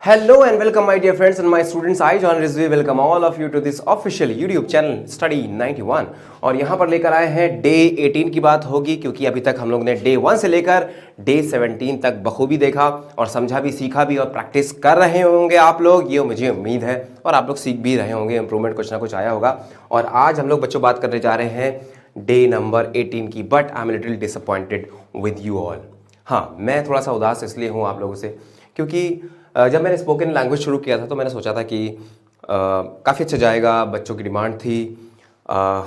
Hello and welcome my dear friends and my students. I John Rizvi welcome all of you to this official YouTube channel Study 91 और यहाँ पर लेकर आए हैं day 18 की बात होगी क्योंकि अभी तक हम लोग ने डे 1 से लेकर डे 17 तक बखूबी देखा और समझा भी, सीखा भी और प्रैक्टिस कर रहे होंगे आप लोग, ये मुझे उम्मीद है। और आप लोग सीख भी रहे होंगे, इंप्रूवमेंट कुछ ना कुछ आया होगा। और आज हम लोग बच्चों बात करने जा रहे हैं डे नंबर 18 की, but I am little disappointed with you all. हाँ, मैं थोड़ा सा उदास इसलिए हूँ आप लोगों से क्योंकि जब मैंने स्पोकन लैंग्वेज शुरू किया था तो मैंने सोचा था कि काफ़ी अच्छा जाएगा, बच्चों की डिमांड थी।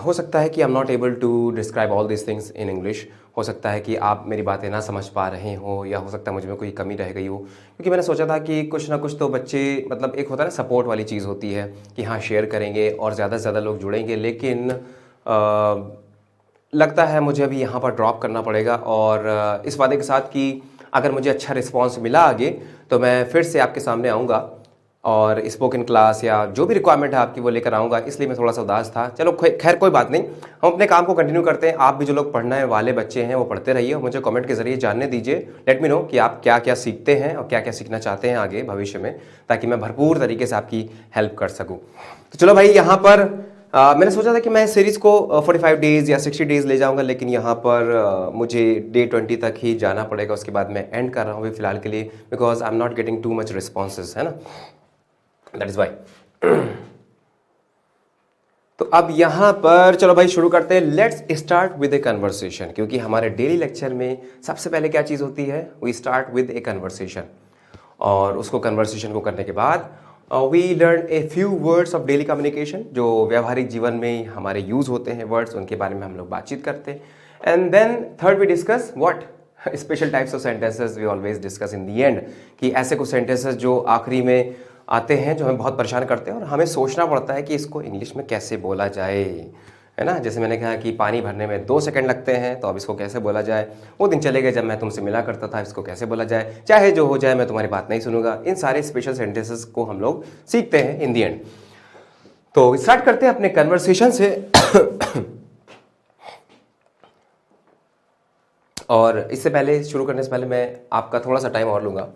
हो सकता है कि I am not able to describe all this things in English. हो सकता है कि आप मेरी बातें ना समझ पा रहे हो या हो सकता है मुझ में कोई कमी रह गई हो, क्योंकि मैंने सोचा था कि कुछ ना कुछ तो बच्चे, मतलब एक होता है ना सपोर्ट वाली चीज़ होती है कि हाँ शेयर करेंगे और ज़्यादा से ज़्यादा लोग जुड़ेंगे, लेकिन लगता है मुझे अभी यहाँ पर ड्रॉप करना पड़ेगा। और इस वादे के साथ कि अगर मुझे अच्छा रिस्पांस मिला आगे तो मैं फिर से आपके सामने आऊँगा और स्पोकन क्लास या जो भी रिक्वायरमेंट है आपकी वो लेकर आऊँगा। इसलिए मैं थोड़ा सा उदास था। चलो खैर कोई बात नहीं, हम अपने काम को कंटिन्यू करते हैं। आप भी जो लोग पढ़ने वाले बच्चे हैं वो पढ़ते रहिए और मुझे कमेंट के जरिए जानने दीजिए, लेट मी नो कि आप क्या क्या सीखते हैं और क्या क्या सीखना चाहते हैं आगे भविष्य में, ताकि मैं भरपूर तरीके से आपकी हेल्प कर सकूँ। तो चलो भाई, यहाँ पर मैंने सोचा था कि मैं सीरीज़ को 45 डेज़ या 60 डेज़ ले जाऊंगा, लेकिन यहाँ पर मुझे डे 20 तक ही जाना पड़ेगा। उसके बाद मैं एंड कर रहा हूँ अभी फ़िलहाल के लिए, because I am not getting too much responses, है ना, दैट इज़ वाई। तो अब यहाँ पर चलो भाई शुरू करते हैं। Let's start with a conversation, क्योंकि हमारे डेली लेक्चर में सबसे पहले क्या चीज़ होती है, we start with a conversation. और उसको कन्वर्सेशन को करने के बाद we learn a few words of daily communication, जो व्यवहारिक जीवन में हमारे यूज़ होते हैं वर्ड्स, उनके बारे में हम लोग बातचीत करते हैं। And then third we discuss what special types of sentences we always discuss in the end, कि ऐसे कुछ सेंटेंसेस जो आखिरी में आते हैं जो हमें बहुत परेशान करते हैं और हमें सोचना पड़ता है कि इसको इंग्लिश में कैसे बोला जाए, है ना। जैसे मैंने कहा कि पानी भरने में 2 सेकंड लगते हैं, तो अब इसको कैसे बोला जाए। वो दिन चले गए जब मैं तुमसे मिला करता था, इसको कैसे बोला जाए, चाहे जो हो जाए मैं तुम्हारी बात नहीं सुनूंगा। इन सारे स्पेशल सेंटेंसेस को हम लोग सीखते हैं इन दी एंड। तो स्टार्ट करते हैं अपने कन्वर्सेशन से। और इससे पहले, शुरू करने से पहले मैं आपका थोड़ा सा टाइम और लूँगा।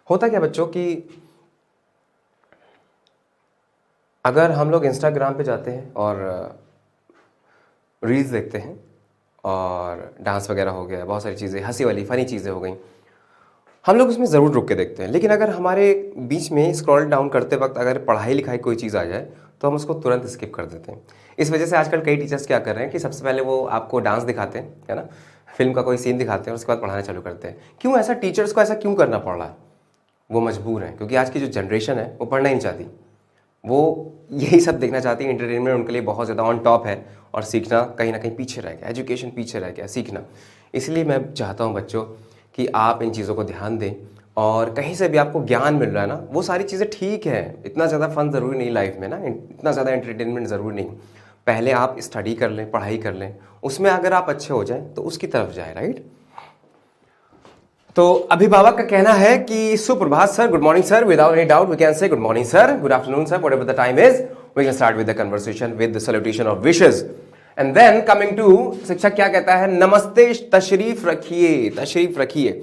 होता क्या बच्चों कि अगर हम लोग इंस्टाग्राम पे जाते हैं और रील्स देखते हैं और डांस वगैरह हो गया, बहुत सारी चीज़ें, हंसी वाली फ़नी चीज़ें हो गई, हम लोग उसमें ज़रूर रुक के देखते हैं। लेकिन अगर हमारे बीच में स्क्रॉल डाउन करते वक्त अगर पढ़ाई लिखाई कोई चीज़ आ जाए तो हम उसको तुरंत स्किप कर देते हैं। इस वजह से आजकल कई टीचर्स क्या कर रहे हैं कि सबसे पहले वो आपको डांस दिखाते हैं, है ना, फिल्म का कोई सीन दिखाते हैं और उसके बाद पढ़ाना चालू करते हैं। क्यों ऐसा, टीचर्स को ऐसा क्यों करना पड़ रहा है? वो मजबूर हैं, क्योंकि आज की जो जनरेशन है वो पढ़ना ही नहीं चाहती, वो यही सब देखना चाहती है। एंटरटेनमेंट उनके लिए बहुत ज़्यादा ऑन टॉप है और सीखना कहीं ना कहीं पीछे रह गया, एजुकेशन पीछे रह गया, सीखना। इसलिए मैं चाहता हूँ बच्चों कि आप इन चीज़ों को ध्यान दें, और कहीं से भी आपको ज्ञान मिल रहा है ना, वो सारी चीज़ें ठीक है। इतना ज़्यादा फन ज़रूरी नहीं लाइफ में ना, इतना ज़्यादा एंटरटेनमेंट ज़रूरी नहीं। पहले आप स्टडी कर लें, पढ़ाई कर लें, उसमें अगर आप अच्छे हो जाएं तो उसकी तरफ जाए, राइट। तो अभिभावक का कहना है कि सुप्रभात sir, good morning sir, without any doubt we can say good morning sir, good afternoon sir, whatever the time is, we can start with the conversation with the salutation of wishes. And then coming to, शिक्षक क्या कहता है, नमस्ते, तशरीफ रखिए, तशरीफ रखिए।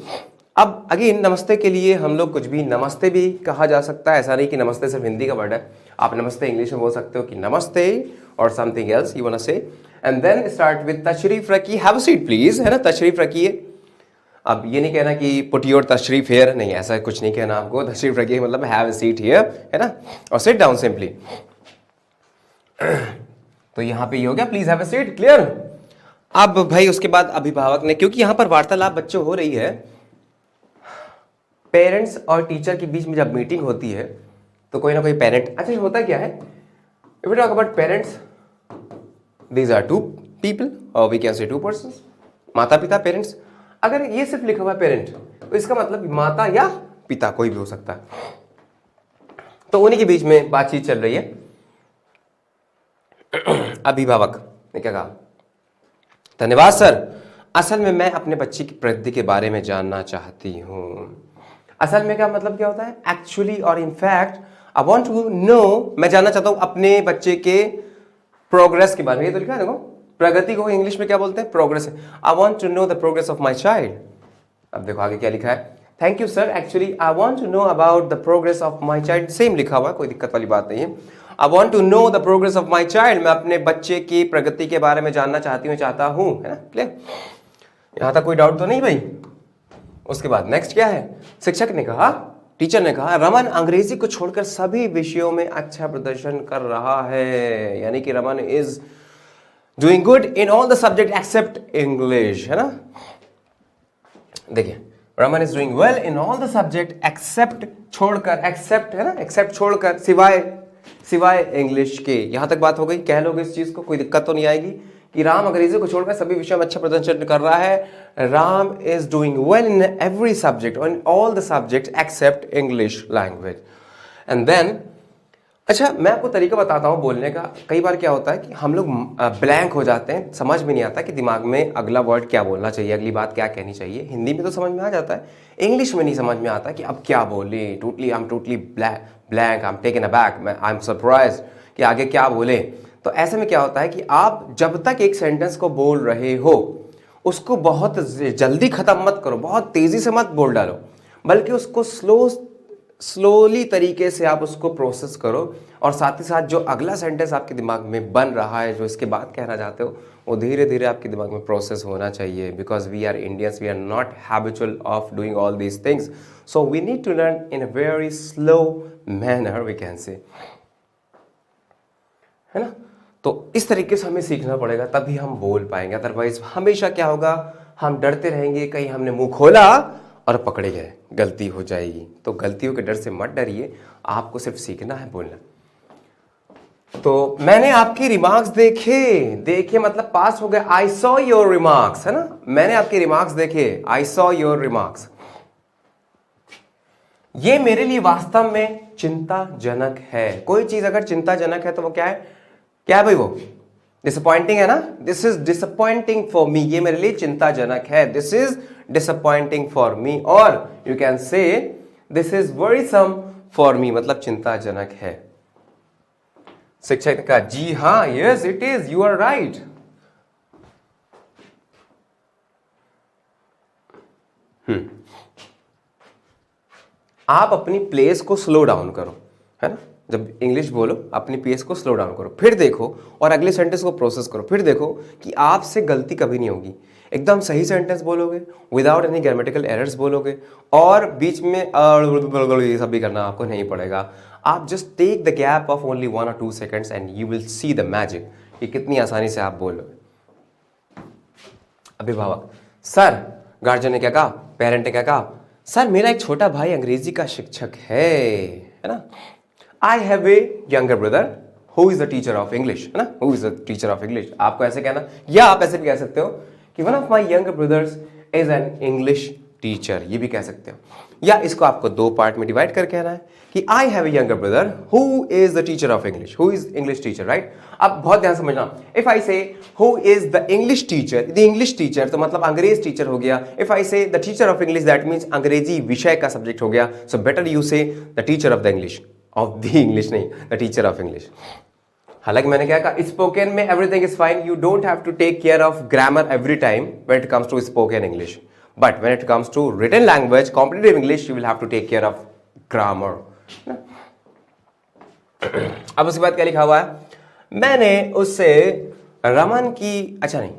अब अगेन नमस्ते के लिए हम लोग कुछ भी, नमस्ते भी कहा जा सकता है, ऐसा नहीं कि नमस्ते सिर्फ हिंदी का वर्ड है। आप नमस्ते इंग्लिश में बोल सकते हो कि नमस्ते और something else you want to say. And then start with तशरीफ रखिए, हैव अ सीट प्लीज, है ना, तशरीफ रखिए। अब ये नहीं कहना कि पुट योर तशरीफ हियर, नहीं, ऐसा कुछ नहीं कहना आपको। तशरीफ रखिए मतलब हैव अ सीट हियर, है ना, और सिट डाउन सिंपली। तो यहाँ पे ये हो गया, please have a seat, clear. अब भाई उसके बाद अभिभावक ने, क्योंकि यहाँ पर वार्तालाप बच्चों हो रही है, पेरेंट्स और टीचर के बीच में जब मीटिंग होती है तो कोई ना कोई पेरेंट, अच्छा होता क्या है, if we talk about parents, these are two people और we can say two persons, माता पिता, पेरेंट्स। अगर ये सिर्फ लिखा हुआ है पेरेंट, तो इसका मतलब माता या पिता कोई भी हो सकता है। तो उन्हीं के बीच में बातचीत चल रही है। अभिभावक ने क्या कहा, धन्यवाद सर, असल में मैं अपने बच्चे की प्रगति के बारे में जानना चाहती हूँ। असल में क्या मतलब क्या होता है, एक्चुअली और in fact I want to know, मैं जानना चाहता हूँ अपने बच्चे के प्रोग्रेस के बारे में। ये तो लिखा है देखो, प्रगति को इंग्लिश में क्या बोलते हैं, progress. I want to know the progress of my child. अब देखो आगे क्या लिखा है, thank you sir, actually I want to know about the progress of my child. Same लिखा हुआ है, कोई दिक्कत वाली बात नहीं है। I want to know the progress of my child, मैं अपने बच्चे की प्रगति के बारे में जानना चाहता हूँ, है ना, क्लियर? यहाँ तक कोई डाउट तो नहीं भाई? उसके बाद नेक्स्ट क्या है? शिक्षक ने कहा, टीचर ने कहा, रमन अंग्रेजी को छोड़कर सभी विषयों में अच्छा प्रदर्शन कर रहा है, यानी कि Raman is doing good in all the subject except English, है ना। देखिए, Raman is doing well in all the subject except, छोड़कर, एक्सेप्ट है ना, एक्सेप्ट छोड़कर, सिवाय इंग्लिश के। यहां तक बात हो गई, कह लोगे इस चीज को, कोई दिक्कत तो नहीं आएगी कि राम अंग्रेजी को छोड़कर सभी विषयों में अच्छा प्रदर्शन कर रहा है। Ram is doing well in every subject, in all the subject except English language. And then, अच्छा मैं आपको तरीका बताता हूँ बोलने का। कई बार क्या होता है कि हम लोग ब्लैंक हो जाते हैं, समझ में नहीं आता कि दिमाग में अगला वर्ड क्या बोलना चाहिए, अगली बात क्या कहनी चाहिए। हिंदी में तो समझ में आ जाता है, इंग्लिश में नहीं समझ में आता कि अब क्या बोले। I am totally blank, I am taken aback, I am surprised कि आगे क्या बोले। तो ऐसे में क्या होता है कि आप जब तक एक सेंटेंस को बोल रहे हो उसको बहुत जल्दी खत्म मत करो, बहुत तेजी से मत बोल डालो, बल्कि उसको स्लोली तरीके से आप उसको प्रोसेस करो। और साथ ही साथ जो अगला सेंटेंस आपके दिमाग में बन रहा है, जो इसके बाद कहना चाहते हो, वो धीरे धीरे आपके दिमाग में प्रोसेस होना चाहिए। Because we are Indians, we are not habitual of doing all these things, so we need to learn in a very slow manner, we can say, है ना। तो इस तरीके से हमें सीखना पड़ेगा, तभी हम बोल पाएंगे। अदरवाइज हमेशा क्या होगा, हम डरते रहेंगे, कहीं हमने मुंह खोला और पकड़े गए, गलती हो जाएगी। तो गलतियों के डर से मत डरिए, आपको सिर्फ सीखना है बोलना। तो मैंने आपकी रिमार्क्स देखे मतलब पास हो गए। आई सॉ योर रिमार्क्स, है ना, मैंने आपके रिमार्क्स देखे, आई सॉ योर रिमार्क्स। ये मेरे लिए वास्तव में चिंताजनक है। कोई चीज अगर चिंताजनक है तो वो क्या है भाई? वो डिसअपॉइंटिंग है ना। This is disappointing for me, ये मेरे लिए चिंताजनक है। This is disappointing for me. और you can say this is worrisome for me, मतलब चिंताजनक है। शिक्षक ने कहा, जी हाँ, yes it is, you are right. आप अपनी प्लेस को स्लो डाउन करो, है ना। जब इंग्लिश बोलो अपनी पेस को स्लो डाउन करो, फिर देखो और अगले सेंटेंस को प्रोसेस करो, फिर देखो कि आपसे गलती कभी नहीं होगी। एकदम सही सेंटेंस बोलोगे, विदाउट एनी ग्रामेटिकल एरर्स बोलोगे, और बीच में ये सब भी करना आपको नहीं पड़ेगा। आप just take the gap of only 1 or 2 seconds and you will see the magic, कि कितनी आसानी से आप बोलोगे। अभिभावक, सर, गार्जियन ने क्या कहा, पेरेंट ने क्या कहा, सर मेरा एक छोटा भाई अंग्रेजी का शिक्षक है ना। आई have A younger brother who is the teacher of English, है ना, who is the teacher of English. आपको ऐसे कहना, या आप ऐसे भी कह सकते हो कि one of my younger brothers is an English teacher, ये भी कह सकते हो। या इसको आपको 2 पार्ट में डिवाइड कर कहना है कि I have A younger brother who is the teacher of English, who is English teacher, right. अब बहुत ध्यान समझना, इफ आई से who is the English teacher, तो मतलब अंग्रेज टीचर हो गया। इफ आई से the teacher of English, that means अंग्रेजी विषय का सब्जेक्ट हो गया। सो बेटर यू से the teacher of the English, of the English नहीं, द टीचर ऑफ इंग्लिश। हालांकि मैंने क्या कहा, स्पोकन में everything is fine, you don't have to take care of grammar every time when it comes to spoken English, but when it comes to written language, competitive English, you will have to take care of grammar. अब उसके बाद क्या लिखा हुआ है, मैंने उससे रमन की, अच्छा नहीं,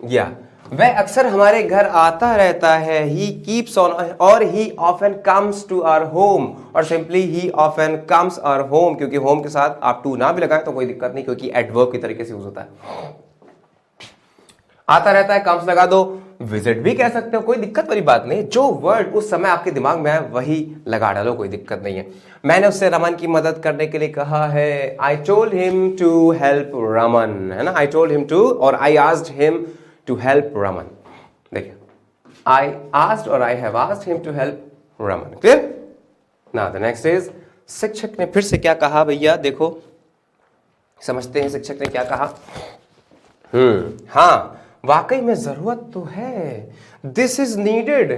या वह अक्सर हमारे घर आता रहता है, ही कीप्स ऑन, और he often comes to our home, और simply he often comes our home, क्योंकि होम के साथ आप टू ना भी लगाए तो कोई दिक्कत नहीं, क्योंकि एडवर्ब की तरीके से यूज होता है। आता रहता है, कम्स लगा दो, विजिट भी कह सकते हो, कोई दिक्कत वाली बात नहीं। जो वर्ड उस समय आपके दिमाग में आए वही लगा डालो, कोई दिक्कत नहीं है। मैंने उससे रमन की मदद करने के लिए कहा है, I told him to help Raman, है ना, आई टोल्ड हिम टू, और I asked him to help Raman. देखिए, आई आस्क्ड और I have asked him to help Raman, clear. Now the next is, शिक्षक ने फिर से क्या कहा भैया, देखो समझते हैं शिक्षक ने क्या कहा। हाँ, वाकई में जरूरत तो है, दिस इज नीडेड,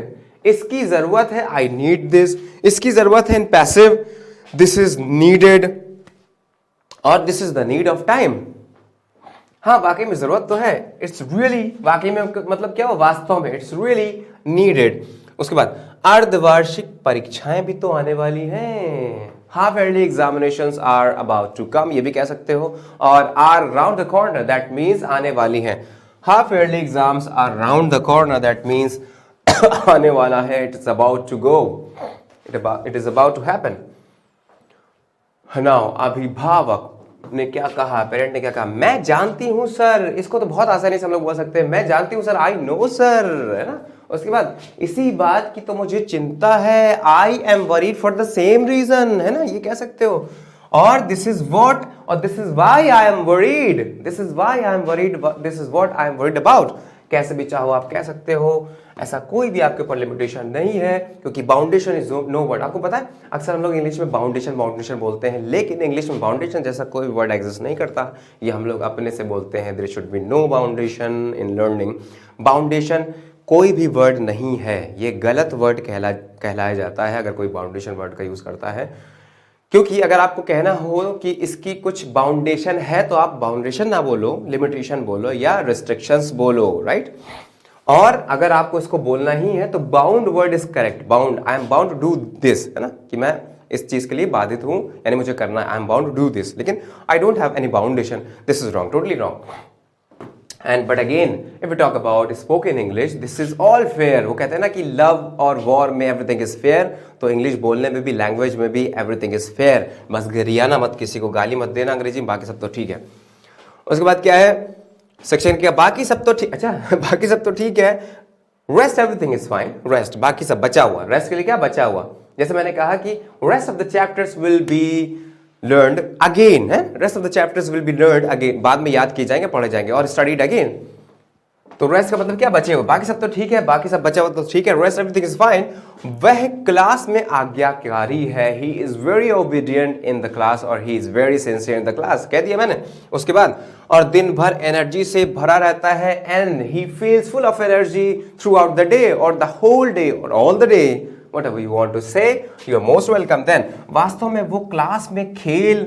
इसकी जरूरत है, आई नीड दिस, इसकी जरूरत है in passive, this is needed, और this is the need of time. हाँ, वाकई में जरूरत तो है, इट्स रियली, वाकई में मतलब क्या हो, वास्तव में, इट्स रियली नीडेड। उसके बाद अर्धवार्षिक परीक्षाएं भी तो आने वाली हैं। Half yearly examinations are about to come, ये भी कह सकते हो। और are round the corner, that means आने वाली हैं। Half yearly exams are round the corner, that means आने वाला है। It is about to go, it is about to happen. Now अभिभावक ने क्या कहा, पेरेंट ने क्या कहा, मैं जानती हूं सर। इसको तो बहुत आसानी से हम लोग बोल सकते हैं, मैं जानती हूं सर, आई नो सर, है ना। उसके बाद इसी बात की तो मुझे चिंता है, I am worried for the same reason, है ना, ये कह सकते हो। और दिस इज वॉट, और this is why I am worried, this is why I am worried, this is what I am worried about. कैसे भी चाहो आप कह सकते हो, ऐसा कोई भी आपके ऊपर लिमिटेशन नहीं है, क्योंकि बाउंडेशन इज नो वर्ड। आपको पता है अक्सर हम लोग इंग्लिश में बाउंडेशन बाउंडेशन बोलते हैं, लेकिन इंग्लिश में बाउंडेशन जैसा कोई वर्ड एग्जिस्ट नहीं करता। ये हम लोग अपने से बोलते हैं, there should be no boundation in learning. Boundation कोई भी वर्ड नहीं है, ये गलत वर्ड कहलाया जाता है अगर कोई बाउंडेशन वर्ड का यूज करता है। क्योंकि अगर आपको कहना हो कि इसकी कुछ बाउंडेशन है, तो आप बाउंडेशन ना बोलो, लिमिटेशन बोलो या रिस्ट्रिक्शंस बोलो, राइट। और अगर आपको इसको बोलना ही है तो bound word is correct. Bound, I am bound to do this, है ना, कि मैं इस चीज के लिए बाधित हूं, यानी मुझे करना है, I am bound to do this. लेकिन I don't have any boundation, this is wrong, totally wrong. And but again if we talk about spoken English, this is all fair. वो कहते हैं ना कि लव और वॉर में everything is fair, तो English बोलने में भी, लैंग्वेज में भी एवरीथिंग इज फेयर। बस गरियाना मत, किसी को गाली मत देना अंग्रेजी में, बाकी सब तो ठीक है। उसके बाद क्या है सेक्शन क्या, बाकी सब तो ठीक, अच्छा बाकी सब तो ठीक है, rest everything is fine. Rest, बाकी सब बचा हुआ, रेस्ट के लिए क्या बचा हुआ, जैसे मैंने कहा कि rest of the chapters will be learned again, है, rest of the chapters will be learned again, बाद में याद किए जाएंगे, पढ़े जाएंगे, और स्टडीड अगेन। तो रेस्ट का मतलब क्या, बचे हुए, बाकी सब तो ठीक है, बाकी सब बचा हुआ तो ठीक है, रेस्ट एवरीथिंग इज फाइन। वह क्लास में आज्ञाकारी है, he is very obedient in the class, और he is very sincere in the class, कह दिया मैंने। उसके बाद, और दिन भर एनर्जी से भरा रहता है, and he feels full of energy through out the day, और द होल डे, और all the day, whatever you want to say, you are most welcome then। वास्तव में वो क्लास में खेल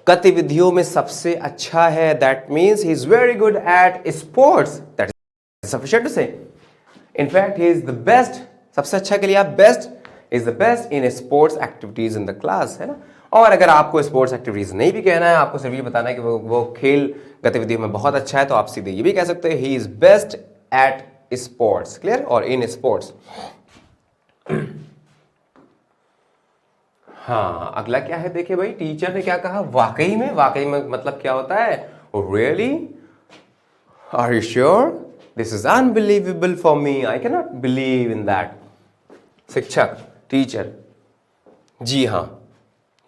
गतिविधियों में सबसे अच्छा है, that means he is very good at sports, that is sufficient to say। In fact he is the best, सबसे अच्छा के लिए आप best is the best in sports activities in the class, है ना। और अगर आपको स्पोर्ट्स एक्टिविटीज नहीं भी कहना है, आपको सिर्फ ये बताना है कि वो खेल गतिविधियों में बहुत अच्छा है, तो आप सीधे ये भी कह सकते हैं, he is best at sports, clear, और in sports। हाँ, अगला क्या है देखिए भाई, टीचर ने क्या कहा, वाकई में, वाकई में मतलब क्या होता है, really, are you sure, this is unbelievable for me, I can not believe in that. शिक्षक, टीचर, जी हाँ,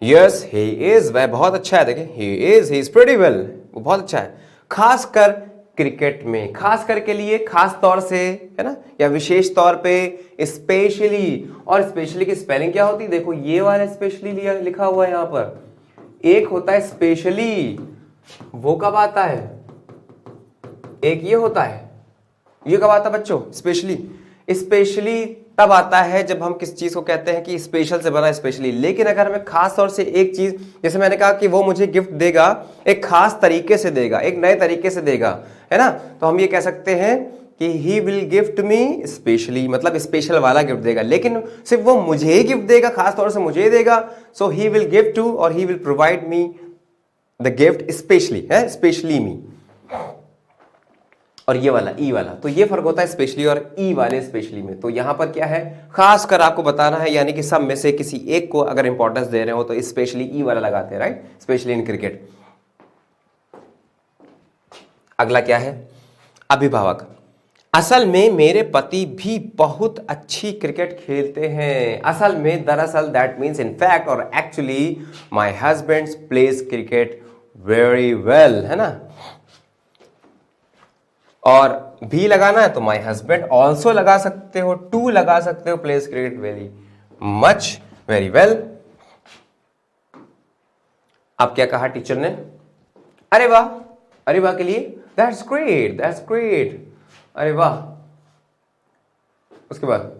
यस ही इज, वह बहुत अच्छा है, देखिए ही इज प्रीटी वेल, वो बहुत अच्छा है, खासकर क्रिकेट में, खास कर के लिए, खास तौर से, है ना, या विशेष तौर पे, स्पेशली। और स्पेशली की स्पेलिंग क्या होती है, देखो ये वाला स्पेशली लिखा हुआ है यहां पर। एक होता है स्पेशली, वो कब आता है, एक ये होता है, ये कब आता है बच्चों, स्पेशली। स्पेशली तब आता है जब हम किस चीज को कहते हैं कि स्पेशल से बना स्पेशली। लेकिन अगर हमें खास तौर से एक चीज, जैसे मैंने कहा कि वो मुझे गिफ्ट देगा, एक खास तरीके से देगा, एक नए तरीके से देगा, है ना, तो हम ये कह सकते हैं कि he will gift me specially, मतलब स्पेशल वाला गिफ्ट देगा। लेकिन सिर्फ वो मुझे ही गिफ्ट देगा, खास तौर से मुझे ही देगा, सो ही विल गिव टू, और he will provide me the gift specially, है, स्पेशली मी। और ये वाला ई वाला, तो ये फर्क होता है स्पेशली और ई वाले स्पेशली में। तो यहां पर क्या है, खास कर आपको बताना है, यानी कि सब में से किसी एक को अगर इंपॉर्टेंस दे रहे हो तो स्पेशली ई वाला लगाते हैं, राइट, स्पेशली इन क्रिकेट। अगला क्या है, अभिभावक, असल में मेरे पति भी बहुत अच्छी क्रिकेट खेलते हैं। असल में, दरअसल, दैट मीन्स इन फैक्ट और actually, my husband pledge cricket very well, है ना। और भी लगाना है तो माई हस्बैंड ऑल्सो लगा सकते हो, टू लगा सकते हो, pledge cricket very much, very well. अब क्या कहा टीचर ने, अरे वाह, अरे वाह के लिए, दैट्स ग्रेट, दैट्स ग्रेट, अरे वाह। उसके बाद,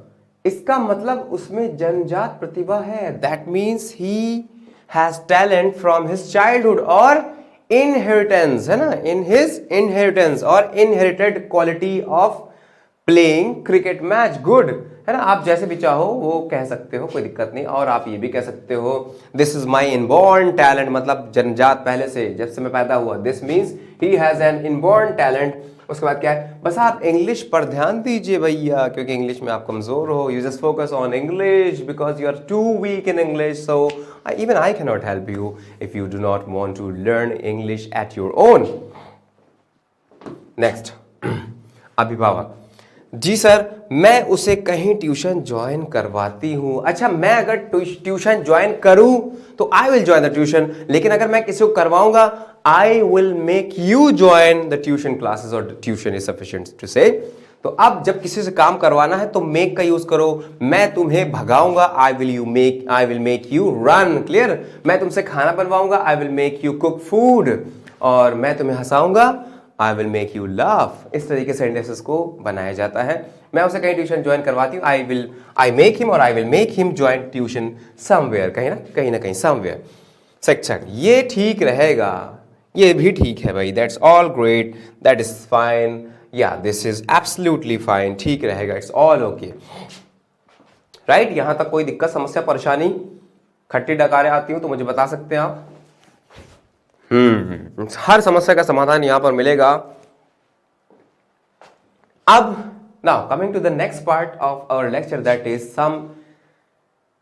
इसका मतलब उसमें जन्मजात प्रतिभा है, that means he has talent from his childhood, और इनहेरिटेंस, है ना, इन हिज इनहेरिटेंस, और inherited quality of playing cricket match, good, है ना। आप जैसे भी चाहो वो कह सकते हो, कोई दिक्कत नहीं। और आप ये भी कह सकते हो this is my inborn talent, मतलब जन्मजात, पहले से, जब से मैं पैदा हुआ। This means he has N inborn talent. उसके बाद क्या है, बस आप इंग्लिश पर ध्यान दीजिए भैया, क्योंकि इंग्लिश में आप कमजोर हो। You just focus on English because you are too weak in English, so even I cannot help you if you do not want to learn English at your own. Next, अभिभावक, जी sir मैं उसे कहीं tuition join करवाती हूं। अच्छा, मैं अगर tuition join करूं तो I will join the tuition, लेकिन अगर मैं किसी को करवाऊंगा आई will make you join the tuition classes, और ट्यूशन इज सफिशिएंट टू से। तो अब जब किसी से काम करवाना है तो मेक का यूज करो। मैं तुम्हें भगाऊंगा, I will make you run, clear. मैं तुमसे खाना बनवाऊंगा, I will make you cook food. और मैं तुम्हें हंसाऊंगा, I will make you laugh. इस तरीके से सेंटेंसेस को बनाया जाता है। मैं उसे कहीं ट्यूशन ज्वाइन करवाती हूँ, आई मेक हिम, और आई will make him join tuition somewhere, कहीं ना कहीं समवेयर। सेक्शन, ये ठीक रहेगा, ये भी ठीक है भाई, that's all great, that is fine, या दिस इज एब्सोल्युटली फाइन, ठीक रहेगा, इट्स ऑल ओके, राइट। यहां तक कोई दिक्कत, समस्या, परेशानी, खट्टी डकारें आती हो तो मुझे बता सकते हैं आप। हर समस्या का समाधान यहां पर मिलेगा। अब now coming to the next part of our lecture, that is some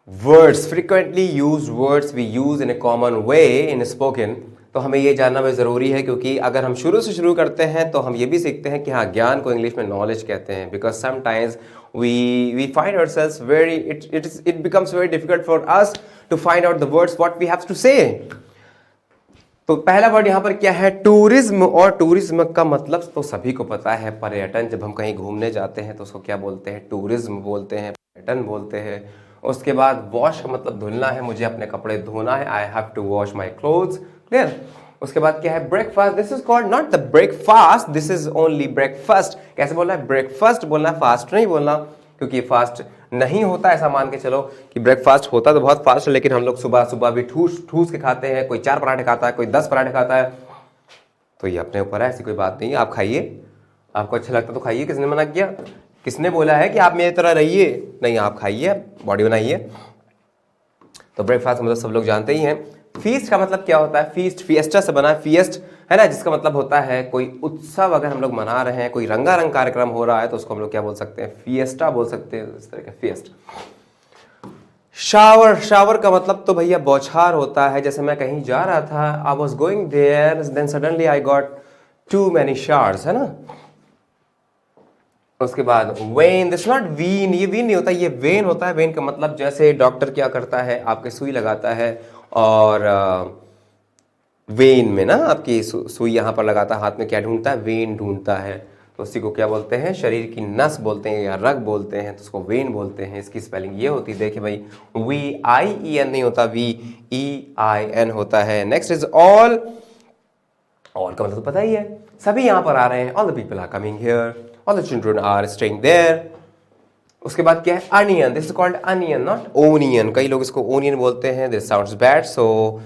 words, frequently used words we use in a common way in spoken. तो हमें ये जानना भी ज़रूरी है, क्योंकि अगर हम शुरू से शुरू करते हैं तो हम ये भी सीखते हैं कि हाँ, ज्ञान को इंग्लिश में नॉलेज कहते हैं। Because sometimes we find ourselves very, it becomes very difficult for us to find out the words what we have to say. तो पहला वर्ड यहाँ पर क्या है, टूरिज्म। और टूरिज्म का मतलब तो सभी को पता है, पर्यटन। जब हम कहीं घूमने जाते हैं तो उसको क्या बोलते हैं, टूरिज्म बोलते हैं, पर्यटन बोलते हैं। उसके बाद वॉश का मतलब धुलना है, मुझे अपने कपड़े धोना है, I have to wash my clothes, clear. उसके बाद क्या है, breakfast, this is called not the breakfast, this is only breakfast. कैसे बोलना है, ब्रेकफास्ट बोलना, फास्ट नहीं बोलना, क्योंकि फास्ट नहीं होता। ऐसा मान के चलो कि ब्रेकफास्ट होता तो बहुत फास्ट है, लेकिन हम लोग सुबह सुबह भी ठूस ठूस के खाते हैं। कोई 4 पराठे खाता है, कोई 10 पराठे खाता है, तो ये अपने ऊपर है, ऐसी कोई बात नहीं है। आप खाइए, आपको अच्छा लगता तो खाइए, किसने मना किया, किसने बोला है कि आप मेरी तरह रहिए, नहीं, आप खाइए, बॉडी बनाइए। तो ब्रेकफास्ट मतलब सब लोग जानते ही हैं। फीस्ट का मतलब क्या होता है, फीस्ट फिएस्टा से बना है, फीस्ट है ना, जिसका मतलब होता है कोई उत्सव अगर हम लोग मना रहे हैं, कोई रंगारंग कार्यक्रम हो रहा है, तो उसको हम लोग क्या बोल सकते हैं, फिएस्टा बोल सकते हैं, इस तरह का फीस्ट। शावर, शावर का मतलब तो भैया बौछार होता है। जैसे मैं कहीं जा रहा था, I was going there, then suddenly I got too many showers, है ना। उसके बाद वेन, दिस नॉट वीन, ये वीन नहीं होता, ये वेन होता है। वेन का मतलब जैसे डॉक्टर क्या करता है, आपके सुई लगाता है, और वेन में ना आपकी सुई यहाँ पर लगाता है, हाथ में क्या ढूंढता है, वेन ढूंढता है। तो उसी को क्या बोलते हैं, शरीर की नस बोलते हैं या रग बोलते हैं, तो उसको वेन बोलते हैं। इसकी स्पेलिंग ये होती है, देखिए भाई, VIEN नहीं होता, VEIN होता है। नेक्स्ट इज ऑल, ऑल का मतलब पता ही है, सभी यहाँ पर आ रहे हैं, all the people are coming here, all the children are staying there. उसके बाद क्या है, onion, this is called onion, not onion. कई लोग इसको ओनियन बोलते हैं, this sounds bad. So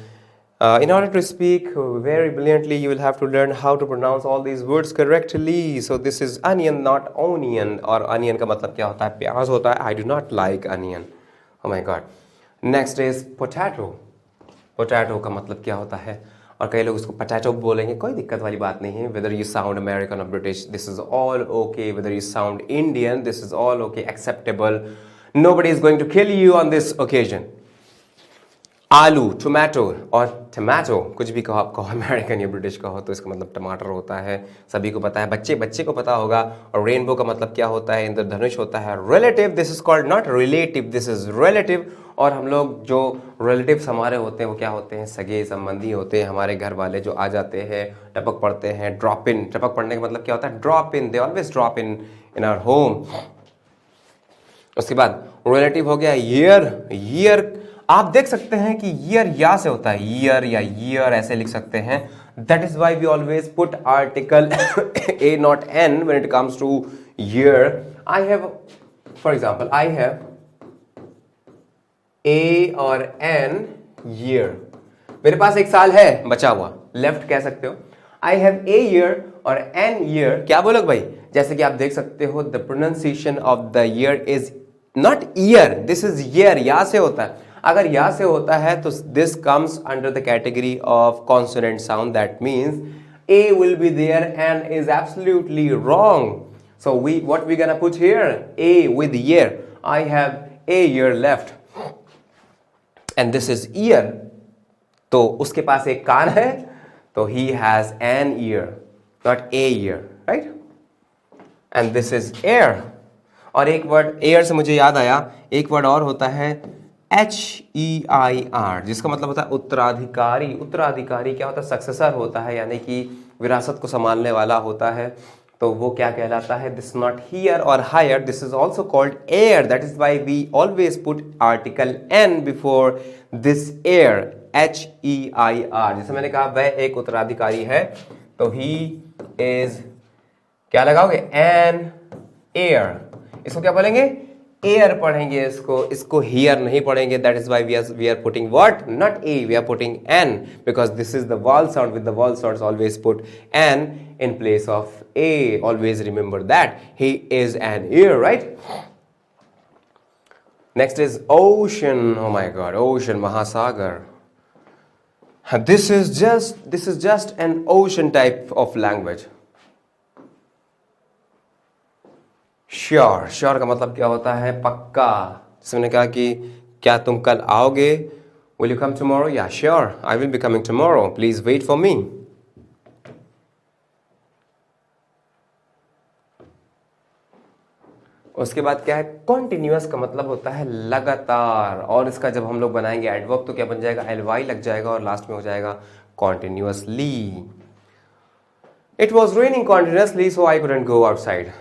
in order to speak very brilliantly, you will have to learn how to pronounce all these words correctly. So this is onion, not onion. और onion का मतलब क्या होता है, प्याज होता है। I do not like onion. Oh my God. Next is potato. Potato का मतलब क्या होता है, और कई लोग उसको potato बोलेंगे, कोई दिक्कत वाली बात नहीं है। Whether you sound American or British, this is all okay. Whether you sound Indian, this is all okay, acceptable. Nobody is going to kill you on this occasion. आलू, टोमेटो, और टमाटो, कुछ भी कहो, आप कहो अमेरिकन या British कहो, तो इसका मतलब टमाटर होता है, सभी को पता है, बच्चे को पता होगा। और रेनबो का मतलब क्या होता है, इंद्रधनुष होता है। Relative, this is called not relative, this is relative. और हम लोग जो रिलेटिव्स हमारे होते हैं वो क्या होते हैं, सगे संबंधी होते हैं, हमारे घर वाले जो आ जाते हैं, टपक पड़ते हैं, ड्रॉप इन। टपक पड़ने का मतलब क्या होता है, drop in, they always drop in our home. उसके बाद रिलेटिव हो गया ईयर, ईयर आप देख सकते हैं कि ईयर या से होता है, ईयर या ईयर ऐसे लिख सकते हैं। That is why we always put article a not an when it comes to year. I have, for example, I have a और एन ईयर, मेरे पास एक साल है बचा हुआ, लेफ्ट कह सकते हो। आई हैव ए ईयर और एन ईयर क्या बोलोगे भाई? जैसे कि आप देख सकते हो the pronunciation of the year is not year, this is year, या से होता है। अगर या से होता है तो this comes under the category of consonant sound, that means a will be there and is absolutely wrong. So we what we gonna put here? A with year, I have a year left and this is year, तो उसके पास एक कान है तो he has an ear, not a year, right? And this is air. और एक word air से मुझे याद आया, एक वर्ड और होता है HEIR, जिसका मतलब होता है उत्तराधिकारी। उत्तराधिकारी क्या होता है? सक्सेसर होता है, यानी कि विरासत को संभालने वाला होता है। तो वो क्या कहलाता है? दिस नॉट हियर और higher, this is also called air, that is why we always put article an before this air, HEIR। जैसे मैंने कहा वह एक उत्तराधिकारी है, तो ही इज क्या लगाओगे? An air. इसको क्या बोलेंगे? एयर पढ़ेंगे इसको हियर नहीं पढ़ेंगे। That is why we are putting what? Not a, we are putting an, because this is the vowel sound. With the vowel sounds always put an in place of a. Always remember that he is an ear, right? Next is ocean. Oh my god, ocean, Mahasagar. This is just an ocean type of language. Sure का मतलब क्या होता है? पक्का। जैसे मैंने कहा कि क्या तुम कल आओगे? Will you come tomorrow? Yeah, sure, I will be coming tomorrow. Please wait for me. उसके बाद क्या है? कॉन्टिन्यूअस का मतलब होता है लगातार, और इसका जब हम लोग बनाएंगे एडवर्ब तो क्या बन जाएगा? ly लग जाएगा और लास्ट में हो जाएगा continuously. It was raining continuously so I couldn't go outside.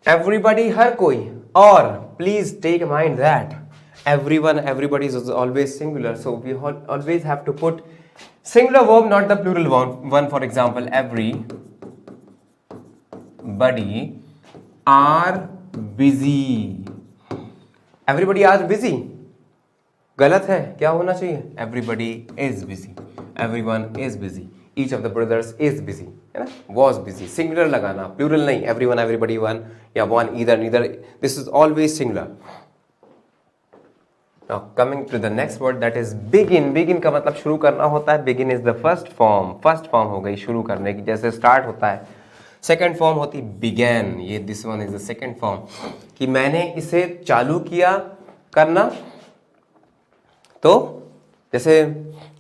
Everybody, हर कोई, और please take mind that everyone, everybody is always singular, so we always have to put singular verb, not the plural one. For example, everybody are busy. Everybody are busy गलत है, क्या होना चाहिए? Everybody is busy, everyone is busy, each of the brothers is busy, है ना? Was busy, singular लगाना, plural नहीं, everyone, everybody, one या one, either, neither, this is always singular. Now coming to the next word, that is begin. Begin का मतलब शुरू करना होता है. Begin is the first form. First form हो गई शुरू करने की, जैसे start होता है. Second form होती began. ये this one is the second form, कि मैंने इसे चालू किया करना. तो जैसे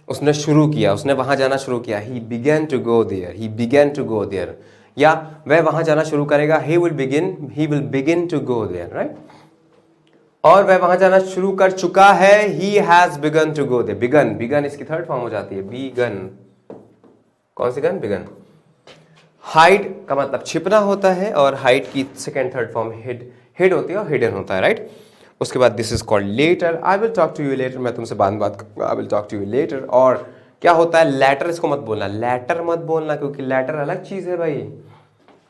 उसने शुरू किया, उसने वहां जाना शुरू किया. He began to go there. He began to go there. या वह वहां जाना शुरू करेगा. He will begin to go there, right? और वह वहां जाना शुरू कर चुका है. He has begun to go there. Begun इसकी थर्ड फॉर्म हो जाती है. begun, कौन सी गन? begun. hide का मतलब छिपना होता है, और hide की सेकेंड थर्ड फॉर्म hid होती है और hidden होता है, राइट? उसके बाद this is called later. I will talk to you later, मैं तुमसे बाद में बात करूंगा. I will talk to you later. और क्या होता है? लेटर, इसको मत बोलना, लेटर मत बोलना, क्योंकि लेटर अलग चीज है भाई.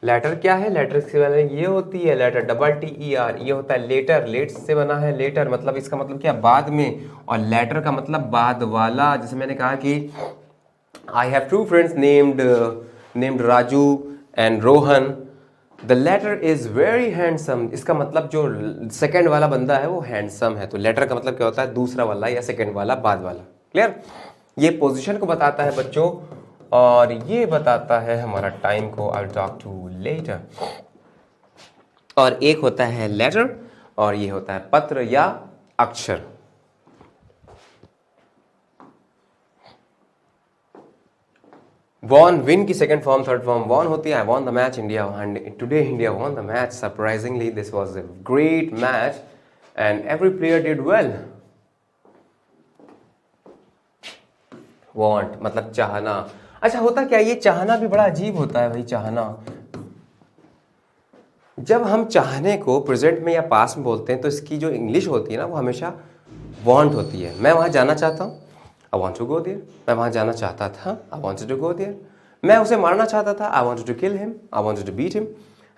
लेटर क्या है? लेटर से वाला ये होती है लेटर, TTER. ये होता है लेटर, लेट से बना है लेटर, मतलब इसका मतलब क्या? बाद में. और लेटर का मतलब बाद वाला. जैसे मैंने कहा कि I have two friends named Raju and Rohan. The latter is very handsome. इसका मतलब जो सेकेंड वाला बंदा है वो हैंडसम है. तो लेटर का मतलब क्या होता है? दूसरा वाला या सेकेंड वाला, बाद वाला. क्लियर? ये पोजीशन को बताता है बच्चों, और ये बताता है हमारा टाइम को. I will talk to later. और एक होता है लेटर, और ये होता है पत्र या अक्षर. वॉन, विन की second form, third form won होती है. I won the match India, and today India won the match. Surprisingly this was a great match and every player did well. Want मतलब चाहना. अच्छा, होता क्या? ये चाहना भी बड़ा अजीब होता है भाई. चाहना, जब हम चाहने को प्रेजेंट में या पास्ट में बोलते हैं तो इसकी जो इंग्लिश होती है ना, वो हमेशा वांट होती है. मैं वहां जाना चाहता हूँ, I want to go there. मैं वहां जाना चाहता था, I wanted to go there. मैं उसे मारना चाहता था, I wanted to kill him, I wanted to beat him,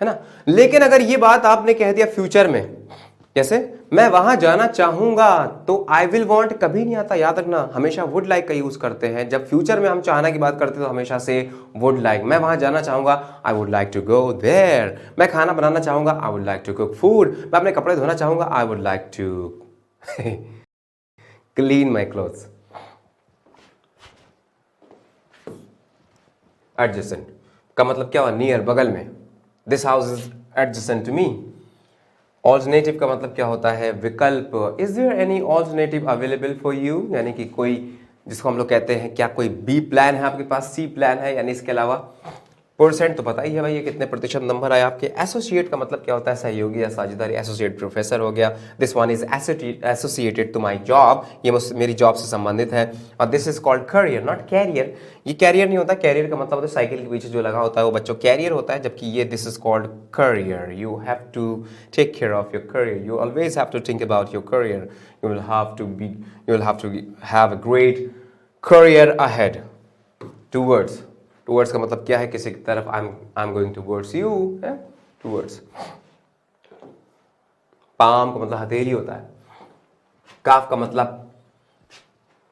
है ना? लेकिन अगर ये बात आपने कह दिया फ्यूचर में, जैसे मैं वहां जाना चाहूंगा, तो आई विल वॉन्ट कभी नहीं आता, याद रखना, हमेशा वुड लाइक का यूज करते हैं। जब फ्यूचर में हम चाहना की बात करते हैं तो हमेशा से वुड लाइक। मैं वहां जाना चाहूंगा, I would like to go there. मैं खाना बनाना चाहूंगा, I would like to cook food. मैं अपने कपड़े धोना चाहूंगा, I would like to clean my clothes. Adjacent का मतलब क्या हुआ? नियर, बगल में। This house is adjacent to me. Alternative का मतलब क्या होता है? विकल्प। Is there any alternative available for you, यानी कि कोई, जिसको हम लोग कहते हैं, क्या कोई बी प्लान है आपके पास, सी प्लान है, यानी इसके अलावा। परसेंट तो पता ही है भाई, ये कितने प्रतिशत नंबर आए आपके। एसोसिएट का मतलब क्या होता है? सहयोगी या साझेदारी, एसोसिएट प्रोफेसर हो गया। This one is associated to my job, ये मेरी जॉब से संबंधित है। और this is called career, not carrier. ये कैरियर नहीं होता, कैरियर का मतलब होता है साइकिल के पीछे जो लगा होता है वो बच्चों कैरियर होता है, जबकि ये this is called career. You have to take care of your career, you always have to think about your career, you will have to have a great career ahead. Towards, towards का मतलब क्या है? किसी की तरफ, I am going towards you, है towards. Palm का मतलब हथेली होता है। काफ का मतलब,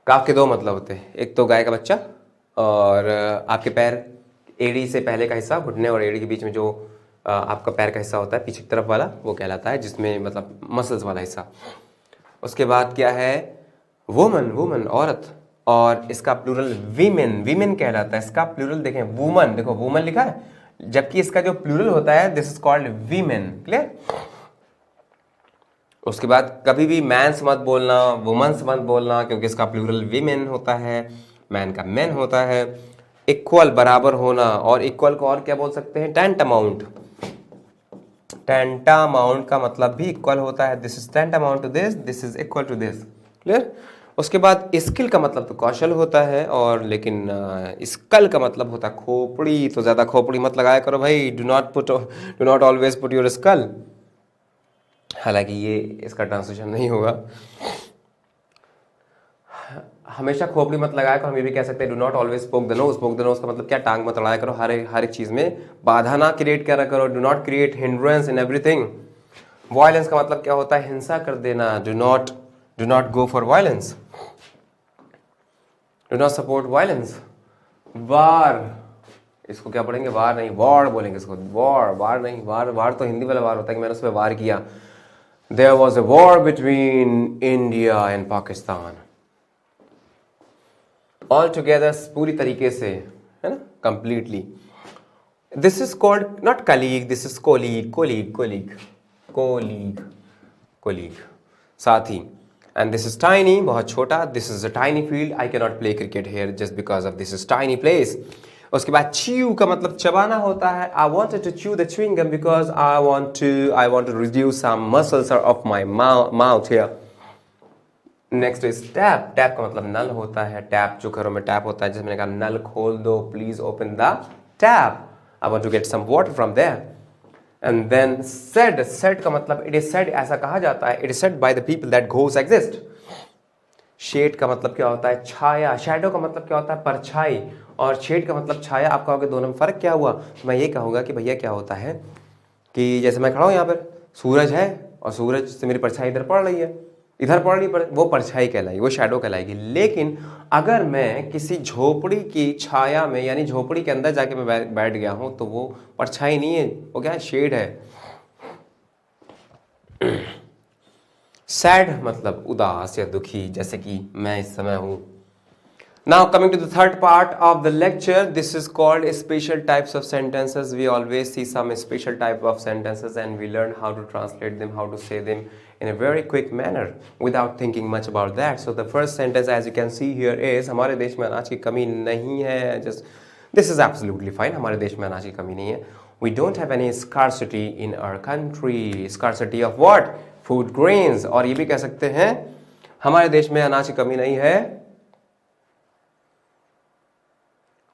काफ के दो मतलब होते हैं, एक तो गाय का बच्चा, और आपके पैर, एड़ी से पहले का हिस्सा, घुटने और एड़ी के बीच में जो आपका पैर का हिस्सा होता है पीछे की तरफ वाला, वो कहलाता है, जिसमें मतलब मसल्स वाला हिस्सा। उसके बाद क्या है? वुमन, वुमन औरत, और इसका प्लूरल वीमेन, वीमेन कहलाता है। इसका प्लूरल देखें, वुमन, देखो वुमन लिखा है, जबकि इसका जो प्लूरल होता है this is called women. Clear? उसके बाद कभी भी मैंस मत बोलना, वुमेन्स मत बोलना, क्योंकि इसका प्लूरल वीमेन होता है, मैन का मैन होता है। इक्वल, बराबर होना, और इक्वल को और क्या बोल सकते हैं? टेंटामाउंट। टेंटामाउंट का मतलब भी इक्वल होता है। This is tantamount to this, this is equal to this. Clear? उसके बाद स्किल का मतलब तो कौशल होता है, और लेकिन स्कल का मतलब होता है खोपड़ी। तो ज्यादा खोपड़ी मत लगाया करो भाई, do not always put your skull. हालांकि ये इसका ट्रांसलेशन नहीं होगा। हमेशा खोपड़ी मत लगाया करो, हम ये भी कह सकते हैं डू नॉट ऑलवेज पोक द नोज। पोक द नोज का मतलब क्या? टांग मत अड़ाया करो, हर एक चीज में बाधा ना क्रिएट करा करो। Do not create hindrance in everything. Violence का मतलब क्या होता है? हिंसा कर देना। Do not go for violence, do not support violence. War, इसको क्या पढ़ेंगे? वार नहीं, वॉर बोलेंगे इसको। वॉर, वार नहीं, वार तो हिंदी वाला वार होता है कि मैंने उस पर वार किया। There was a war between India and Pakistan. All together, पूरी तरीके से, है ना, completely. This is called not colleague, this is colleague, साथी. And this is tiny, बहुत छोटा. This is a tiny field. I cannot play cricket here just because of this is tiny place. उसके बाद chew का मतलब चबाना होता है. I wanted to chew the chewing gum because I want to reduce some muscles of my mouth here. Next is tap. Tap का मतलब नल होता है. टैप जो घरों में टैप होता है, जैसे मैंने कहा नल खोल दो, please open the tap, I want to get some water from there. And then said. Said का मतलब इट इज सेड, ऐसा कहा जाता है, it is said by the people that ghost exist. Said का मतलब क्या होता है? छाया. शैडो का मतलब क्या होता है? परछाई. और शेड का मतलब छाया. आप कहोगे दोनों में फर्क क्या हुआ? तो मैं ये कहूँगा कि भैया क्या होता है कि जैसे मैं खड़ा हूँ यहाँ पर, सूरज है और सूरज से मेरी परछाई इधर पड़ रही है, इधर पड़ रही, वो परछाई कहलाएगी, वो शैडो कहलाएगी. लेकिन अगर मैं किसी झोपड़ी की छाया में, यानी झोपड़ी के अंदर जाके मैं बैठ गया हूँ, तो वो परछाई नहीं है, वो क्या है? शेड है. सैड मतलब उदास या दुखी, जैसे कि मैं इस समय हूँ. Now coming to the third part of the lecture, this is called special types of sentences. We always see some special type of sentences and we learn how to translate them, how to say them in a very quick manner without thinking much about that. So the first sentence, as you can see here, is हमारे देश में अनाज की कमी नहीं है. Just this is absolutely fine. हमारे देश में अनाज की कमी नहीं है. We don't have any scarcity in our country. Scarcity of what? Food, grains. और ये भी कह सकते हैं हमारे देश में अनाज की कमी नहीं है.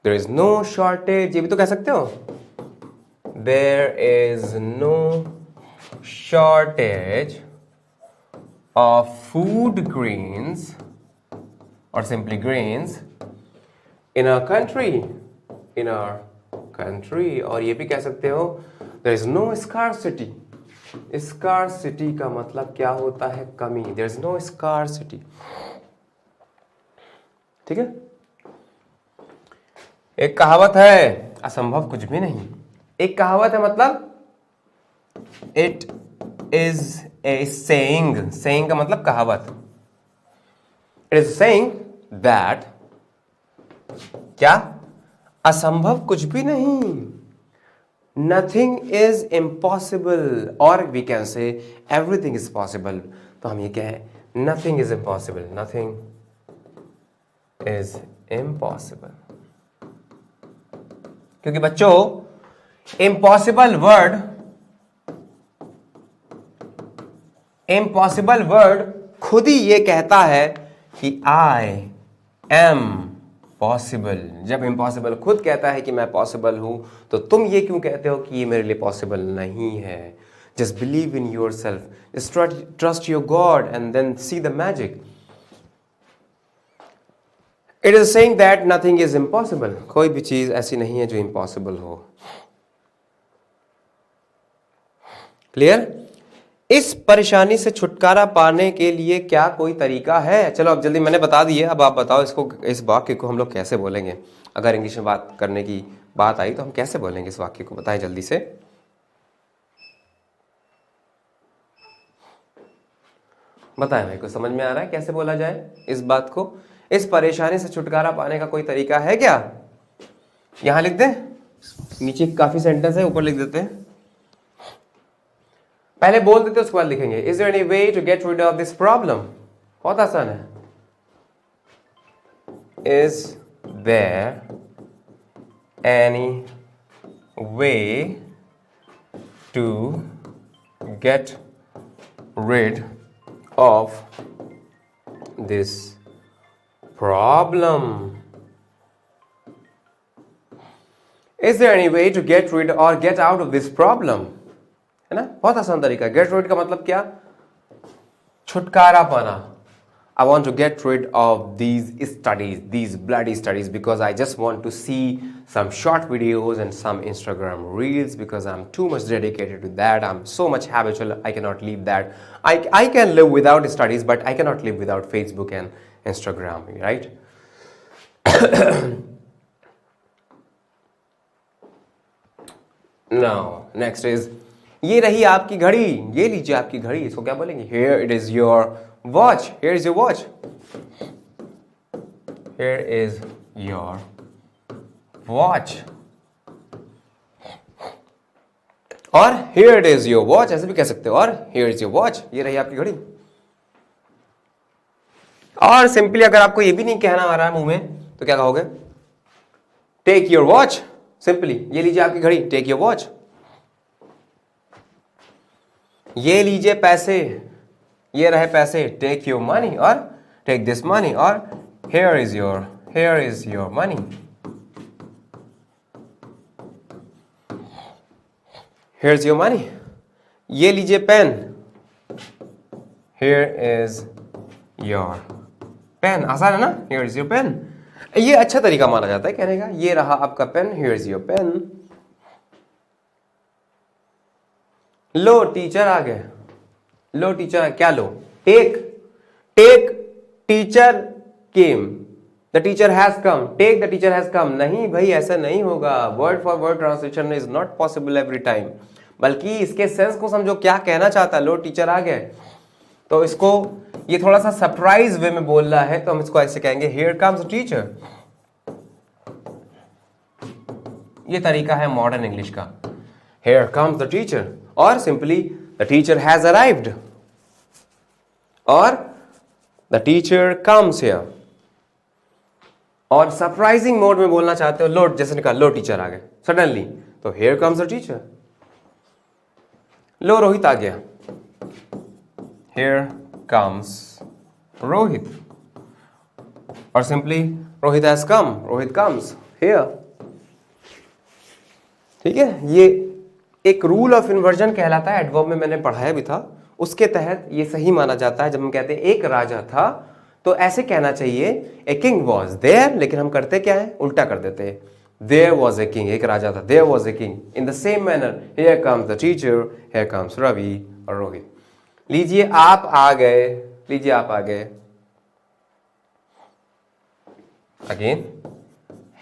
There is no shortage. ये भी तो कह सकते हो. There is no shortage of food grains or simply grains in our country. In our country. और ये भी कह सकते हो there is no scarcity. Scarcity का मतलब क्या होता है? कमी। There is no scarcity. ठीक है। एक कहावत है, असंभव कुछ भी नहीं। एक कहावत है मतलब it is a saying. Saying का मतलब कहावत। इट इज सेइंग दैट क्या? असंभव कुछ भी नहीं। नथिंग इज इम्पॉसिबल, और we can say everything is possible. तो हम ये कहें nothing is impossible. Nothing is impossible. क्योंकि बच्चों इम्पॉसिबल वर्ड खुद ही ये कहता है कि आई एम पॉसिबल। जब इम्पॉसिबल खुद कहता है कि मैं पॉसिबल हूं, तो तुम ये क्यों कहते हो कि ये मेरे लिए पॉसिबल नहीं है? Just believe in yourself, just trust your god and then see the magic. It is saying that nothing is impossible. कोई भी चीज ऐसी नहीं है जो इम्पॉसिबल हो। क्लियर? इस परेशानी से छुटकारा पाने के लिए क्या कोई तरीका है? चलो अब जल्दी, मैंने बता दिया, अब आप बताओ इसको, इस वाक्य को हम लोग कैसे बोलेंगे? अगर इंग्लिश में बात करने की बात आई तो हम कैसे बोलेंगे इस वाक्य को? बताएं जल्दी से। बताएं भाई, को समझ में आ रहा है कैसे बोला जाए इस बात को? इस परेशानी से छुटकारा पाने का कोई तरीका है क्या? यहां लिख दें, नीचे काफी सेंटेंस है, ऊपर लिख देते हैं। पहले बोल देते उसके बाद लिखेंगे। Is there any way to get rid of this problem? बहुत आसान है। Is there any way to get rid of this problem? Is there any way to get rid or get out of this problem? है ना, बहुत आसान तरीका। Get rid का मतलब क्या? छुटकारा पाना। I want to get rid of these studies, these bloody studies, because I just want to see some short videos and some Instagram reels, because I'm too much dedicated to that. I'm so much habitual, I cannot leave that. I can live without studies, but I cannot live without Facebook and Instagram, right? Now, next is, ये रही आपकी घड़ी, ये लीजिए आपकी घड़ी। इसको क्या बोलेंगे? Here it is your watch. Here is your watch. Here is your watch. और here it is your watch ऐसे भी कह सकते हो। और here is your watch, ये रही आपकी घड़ी। और सिंपली अगर आपको ये भी नहीं कहना आ रहा है मुंह में, तो क्या कहोगे? Take your watch. सिंपली, ये लीजिए आपकी घड़ी, take your watch. ये लीजिए पैसे, ये रहे पैसे, टेक योर मनी, और टेक दिस मनी, और here is your money. Here's your money. ये लीजिए pen, here is your pen. आसान है ना? Here is your pen. ये अच्छा तरीका माना जाता है कहने का। ये रहा आपका pen, here is your pen. लो टीचर आ गए। लो टीचर, क्या लो? Take teacher came, the teacher has come, take the teacher has come. नहीं भाई, ऐसा नहीं होगा। Word for word translation is not possible every time. बल्कि इसके सेंस को समझो, क्या कहना चाहता है। लो टीचर आ गए, तो इसको ये थोड़ा सा सरप्राइज वे में बोल रहा है, तो हम इसको ऐसे कहेंगे, हियर कम्स द टीचर। ये तरीका है मॉडर्न इंग्लिश का, हियर कम्स द टीचर। और simply the teacher has arrived, और द टीचर कम्स हियर। और सरप्राइजिंग मोड में बोलना चाहते हो, लो, जैसे निकाल, लो टीचर आ गए सडनली, तो हियर कम्स द टीचर। लो रोहित आ गया, हियर कम्स रोहित। और simply Rohit has come, Rohit comes here. ठीक है, ये एक रूल ऑफ इन्वर्जन कहलाता है, एडवर्ब में मैंने पढ़ाया भी था। उसके तहत ये सही माना जाता है। जब हम कहते हैं एक राजा था, तो ऐसे कहना चाहिए, ए किंग वॉज देयर, लेकिन हम करते क्या है? उल्टा कर देते हैं। देयर वॉज ए किंग, एक राजा था, there was a king. In the same manner here comes the teacher, here comes Ravi और रोहित। लीजिए आप आ गए, लीजिए आप आ गए। Again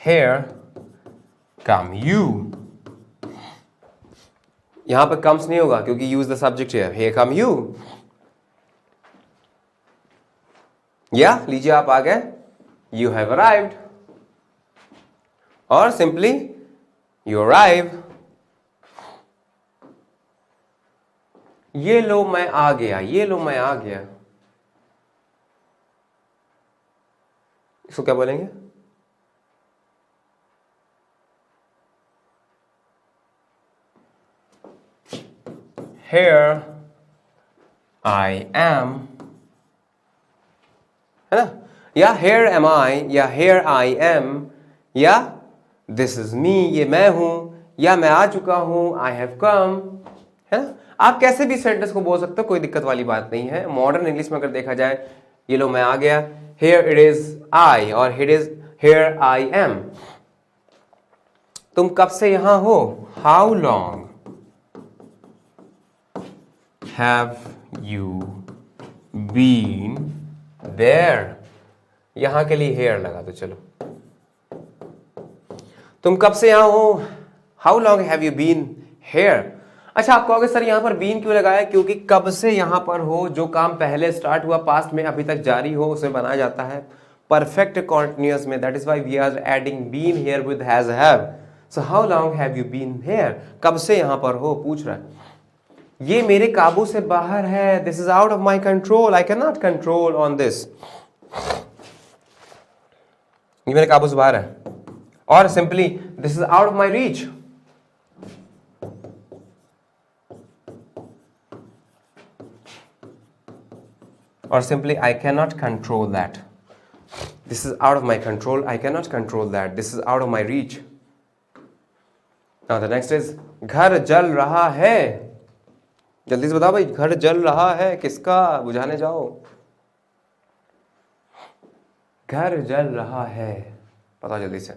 here come you. यहां पर कम्स नहीं होगा क्योंकि use the subject here come you. या लीजिए आप आ गए, यू हैव अराइव्ड, और सिंपली यू अराइव। ये लो मैं आ गया, ये लो मैं आ गया, इसको क्या बोलेंगे? Here I am, है ना? या here am I, या here I am, या this is me, ये मैं हूं, या मैं आ चुका हूं, I have come, है ना? आप कैसे भी सेंटेंस को बोल सकते हो, कोई दिक्कत वाली बात नहीं है। मॉडर्न इंग्लिश में अगर देखा जाए, ये लो मैं आ गया, here it is I, और here I am। तुम कब से यहां हो? How long have you been there? यहां के लिए here लगा दो, चलो। तुम कब से यहां हो? How long have you been here? अच्छा, आप कहोगे सर यहां पर been क्यों लगाया? क्योंकि कब से यहां पर हो, जो काम पहले स्टार्ट हुआ पास्ट में अभी तक जारी हो, उसे बनाया जाता है परफेक्ट कॉन्टिन्यूअस में। That is why we are adding been here with has have। So how long have you been here? कब से यहां पर हो पूछ रहा है। ये मेरे काबू से बाहर है, this is out of my control, I can not control on this. ये मेरे काबू से बाहर है, और simply this is out of my reach. और simply I can not control that, this is out of my control, I can not control that, this is out of my reach. Now the next is घर जल रहा है। जल्दी से बताओ भाई, घर जल रहा है, किसका? बुझाने जाओ। घर जल रहा है, बताओ जल्दी से।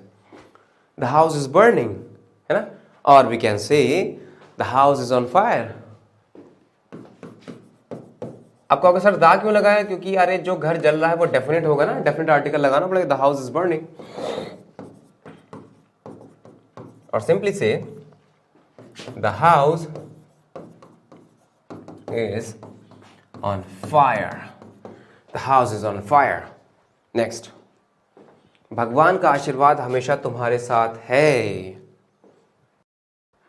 द हाउस इज बर्निंग, है ना? और we can say the house is on fire. आप कहोगे सर दा क्यों लगाया? क्योंकि अरे जो घर जल रहा है वो डेफिनेट होगा ना, डेफिनेट आर्टिकल लगाना पड़ेगा, द हाउस इज बर्निंग। और सिंपली से the house is on fire, the house is on fire। next, भगवान का आशीर्वाद हमेशा तुम्हारे साथ है।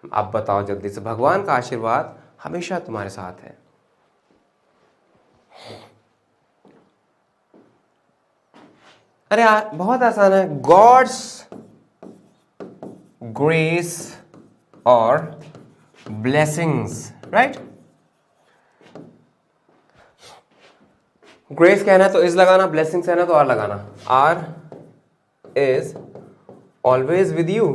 आप बताओ जल्दी से, भगवान का आशीर्वाद हमेशा तुम्हारे साथ है। अरे बहुत आसान है, गॉड्स ग्रेस और ब्लेसिंग्स, राइट? ग्रेस कहना है तो इज लगाना, ब्लेसिंग्स कहना है तो आर लगाना। Are is always with you.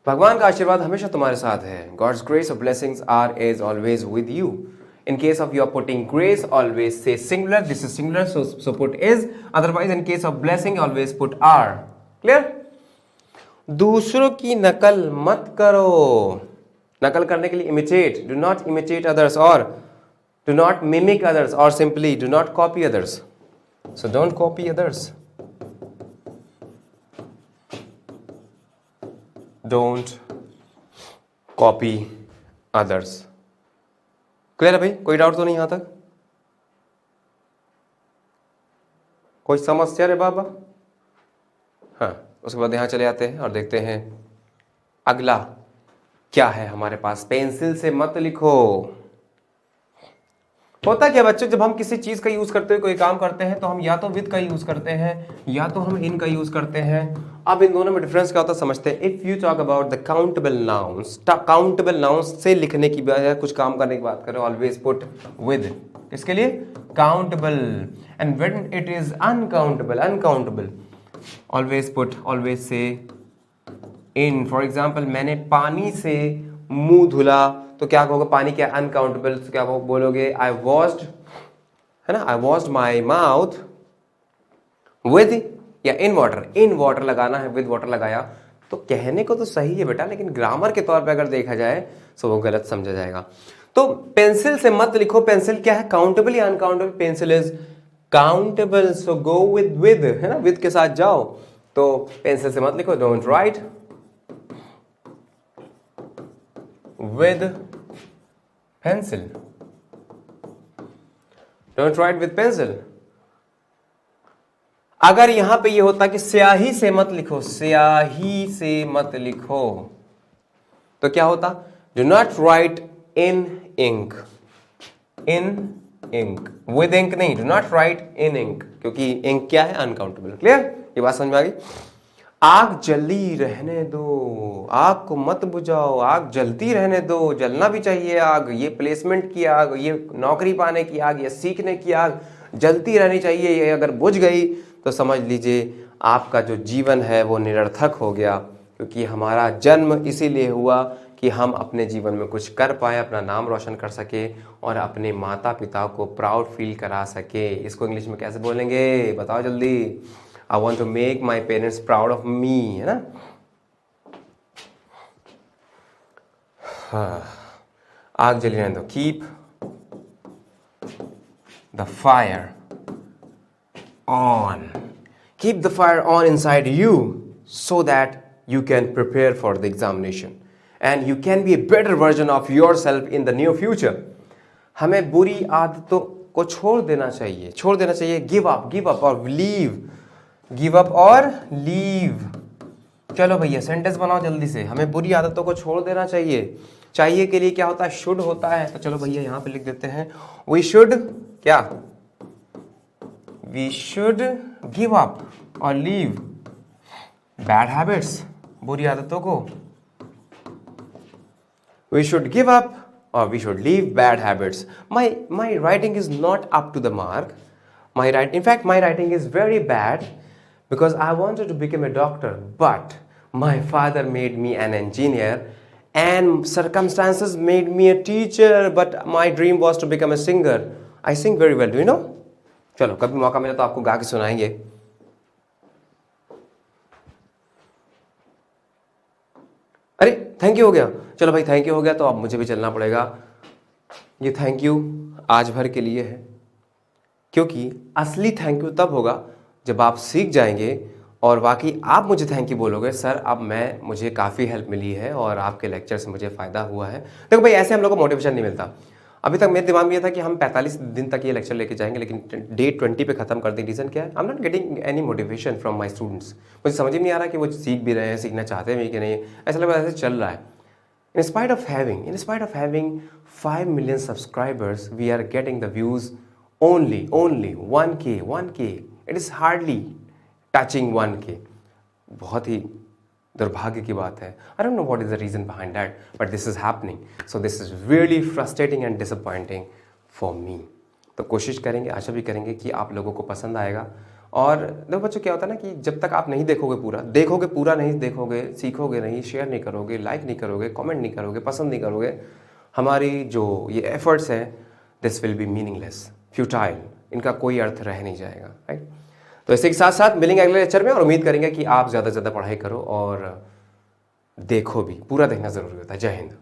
भगवान का आशीर्वाद हमेशा तुम्हारे साथ है। गॉड्स ग्रेस और blessings are is always with you. In case of you are putting grace, always say singular. This is singular, so put is. Otherwise, in case of blessing, always put are. Clear? दूसरों की नकल मत करो। नकल करने के लिए imitate. Do not imitate others, or do not mimic others, or simply do not copy others. So don't copy others. Don't copy others. Clear है भाई? कोई डाउट तो नहीं यहां तक? कोई समस्या रे बाबा? हाँ, उसके बाद यहां चले आते हैं और देखते हैं अगला क्या है हमारे पास। पेंसिल से मत लिखो। होता क्या बच्चों, जब हम किसी चीज का यूज करते हुए कोई काम करते हैं तो हम या तो विद का यूज करते हैं या तो हम इन का यूज करते हैं। अब इन दोनों में डिफरेंस क्या होता है समझते हैं। If you talk about the countable nouns, countable nouns से लिखने की बजाय कुछ काम करने की बात करें, ऑलवेज पुट विद। किसके लिए? Countable. And when it is uncountable, uncountable, always say in. For example, मैंने पानी से मुंह धुला, तो क्या कहोगे? पानी क्या? अनकाउंटेबल। तो क्या बोलोगे? आई वॉश्ड, है ना, आई वॉश्ड माई माउथ विद या इन वाटर लगाना है, विद वाटर लगाया, तो कहने को तो सही है बेटा, लेकिन ग्रामर के तौर पे अगर देखा जाए तो वो गलत समझा जाएगा। तो पेंसिल से मत लिखो, पेंसिल क्या है, काउंटेबल या uncountable, pencil is countable, so go with है ना, विद के साथ जाओ। तो पेंसिल से मत लिखो, don't write with pencil, don't write with pencil. अगर यहां पे ये होता कि स्याही से मत लिखो, स्याही से मत लिखो, तो क्या होता, do not write in ink, in ink, with ink नहीं, do not write in ink, क्योंकि इंक क्या है, अनकाउंटेबल। क्लियर, ये बात समझ में आ गई। आग जली रहने दो, आग को मत बुझाओ, आग जलती रहने दो, जलना भी चाहिए आग, ये प्लेसमेंट की आग, ये नौकरी पाने की आग, ये सीखने की आग जलती रहनी चाहिए। ये अगर बुझ गई तो समझ लीजिए आपका जो जीवन है वो निरर्थक हो गया, क्योंकि हमारा जन्म इसीलिए हुआ कि हम अपने जीवन में कुछ कर पाए, अपना नाम रोशन कर सके और अपने माता पिता को प्राउड फील करा सके। इसको इंग्लिश में कैसे बोलेंगे, बताओ जल्दी। I want to make my parents proud of me, है ना। हाँ, आग जली रहने दो, keep the fire on. Keep the fire on inside you so that you can prepare for the examination and you can be a better version of yourself in the near future. हमें बुरी आदतों को छोड़ देना चाहिए, give up और leave, give up और leave. चलो भैया सेंटेंस बनाओ जल्दी से, हमें बुरी आदतों को छोड़ देना चाहिए के लिए क्या होता है, शुड होता है। तो चलो भैया यहाँ पे लिख देते हैं, वी शुड क्या, we should give up or leave bad habits, बुरी आदतों को। We should give up or we should leave bad habits. My writing is not up to the mark. In fact, my writing is very bad because I wanted to become a doctor, but my father made me an engineer and circumstances made me a teacher, but my dream was to become a singer. I sing very well, do you know? चलो कभी मौका मिला तो आपको गा के सुनाएंगे। अरे थैंक यू हो गया, चलो भाई थैंक यू हो गया, तो अब मुझे भी चलना पड़ेगा। ये थैंक यू आज भर के लिए है, क्योंकि असली थैंक यू तब होगा जब आप सीख जाएंगे और वाकई आप मुझे थैंक यू बोलोगे, सर अब मुझे काफ़ी हेल्प मिली है और आपके लेक्चर से मुझे फ़ायदा हुआ है। देखो भाई ऐसे हम लोग को मोटिवेशन नहीं मिलता। अभी तक मेरे दिमाग में ये था कि हम 45 दिन तक ये लेक्चर लेके जाएंगे, लेकिन डे 20 पे खत्म कर दें। रीज़न क्या है, I am not getting any motivation from my students. मुझे समझ ही नहीं आ रहा कि वो सीख भी रहे हैं, सीखना चाहते हैं कि नहीं, ऐसा लग रहा है ऐसे चल रहा है। In spite of having 5 million subscribers, we are getting the views only 1K. It is hardly touching 1K. बहुत ही दुर्भाग्य की बात है। I don't know what is the reason behind that, but this is happening. So this is really frustrating and disappointing for me. तो कोशिश करेंगे, आशा भी करेंगे कि आप लोगों को पसंद आएगा। और देखो बच्चों क्या होता है ना कि जब तक आप नहीं देखोगे पूरा नहीं देखोगे, सीखोगे नहीं, शेयर नहीं करोगे, लाइक नहीं करोगे, कमेंट नहीं करोगे, पसंद नहीं करोगे, हमारी जो ये एफर्ट्स हैं this will be meaningless, futile, इनका कोई अर्थ रह नहीं जाएगा, राइट। तो इसी के साथ साथ मिलेंगे अगले लेक्चर में और उम्मीद करेंगे कि आप ज़्यादा से ज़्यादा पढ़ाई करो और देखो भी, पूरा देखना ज़रूरी होता है। जय हिंद।